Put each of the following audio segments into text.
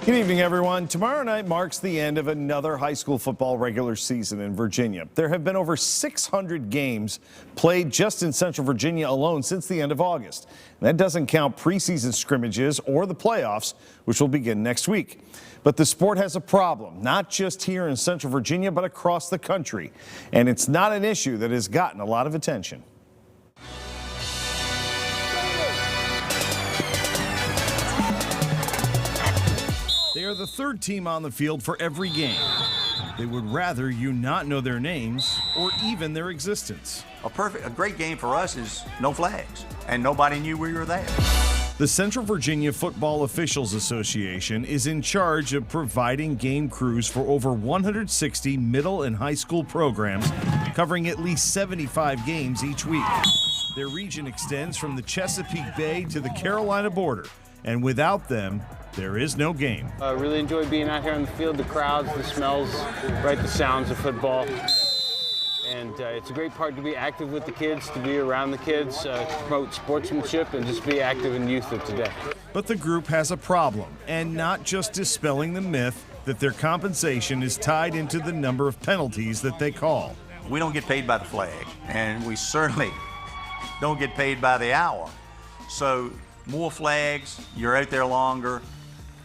Good evening, everyone. Tomorrow night marks the end of another high school football regular season in Virginia. There have been over 600 games played just in Central Virginia alone since the end of August. And that doesn't count preseason scrimmages or the playoffs, which will begin next week. But the sport has a problem, not just here in Central Virginia, but across the country. And it's not an issue that has gotten a lot of attention. They are the third team on the field for every game. They would rather you not know their names or even their existence. A great game for us is no flags, and nobody knew we were there. The Central Virginia Football Officials Association is in charge of providing game crews for over 160 middle and high school programs, covering at least 75 games each week. Their region extends from the Chesapeake Bay to the Carolina border, and without them, there is no game. I really enjoy being out here on the field, the crowds, the smells, right, the sounds of football. And it's a great part to be active with the kids, to be around the kids, to promote sportsmanship and just be active in youth of today. But the group has a problem, and not just dispelling the myth that their compensation is tied into the number of penalties that they call. We don't get paid by the flag, and we certainly don't get paid by the hour. So more flags, you're out there longer,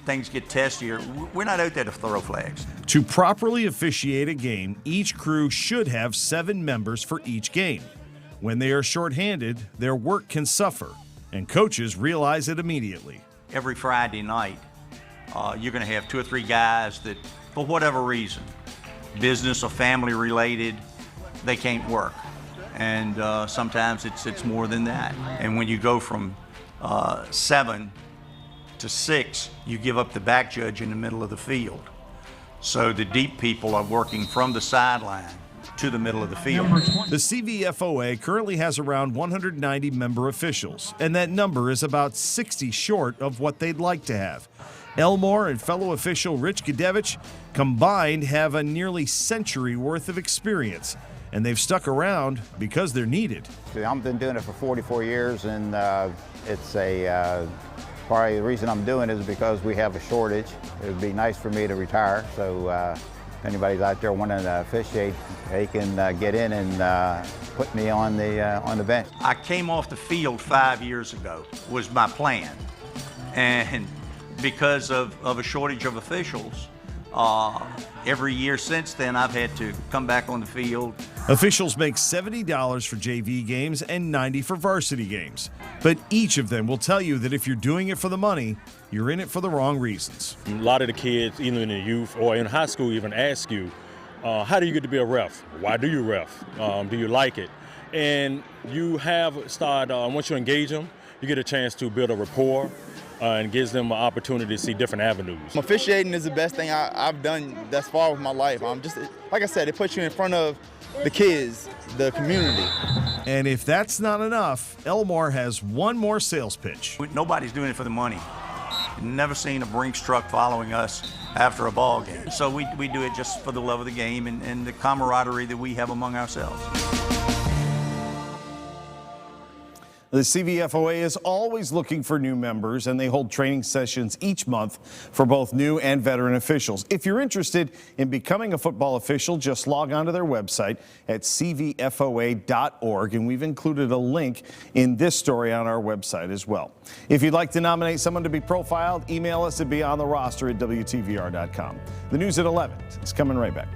things get testier. We're not out there to throw flags. To properly officiate a game, each crew should have 7 members for each game. When they are shorthanded, their work can suffer, and coaches realize it immediately. Every Friday night, you're going to have 2 or 3 guys that, for whatever reason, business or family related, they can't work. And sometimes it's more than that. And when you go from 7 to 6, you give up the back judge in the middle of the field. So the deep people are working from the sideline to the middle of the field. The CVFOA currently has around 190 member officials, and that number is about 60 short of what they'd like to have. Elmore and fellow official Rich Gadevich combined have a nearly century worth of experience, and they've stuck around because they're needed. I've been doing it for 44 years, and it's probably the reason I'm doing it is because we have a shortage. It would be nice for me to retire, so if anybody's out there wanting to officiate, they can get in and put me on the bench. I came off the field 5 years ago, was my plan. And because of a shortage of officials, every year since then, I've had to come back on the field. Officials make $70 for JV games and $90 for varsity games. But each of them will tell you that if you're doing it for the money, you're in it for the wrong reasons. A lot of the kids, either in the youth or in high school, even ask you, how do you get to be a ref? Why do you ref? Do you like it? And you once you engage them, you get a chance to build a rapport. And gives them an opportunity to see different avenues. Officiating is the best thing I've done thus far with my life. I'm just, like I said, it puts you in front of the kids, the community. And if that's not enough, Elmore has one more sales pitch. Nobody's doing it for the money. Never seen a Brinks truck following us after a ball game. So we do it just for the love of the game and the camaraderie that we have among ourselves. The CVFOA is always looking for new members, and they hold training sessions each month for both new and veteran officials. If you're interested in becoming a football official, just log on to their website at cvfoa.org, and we've included a link in this story on our website as well. If you'd like to nominate someone to be profiled, email us at beyondtheroster@WTVR.com. The news at 11 is coming right back.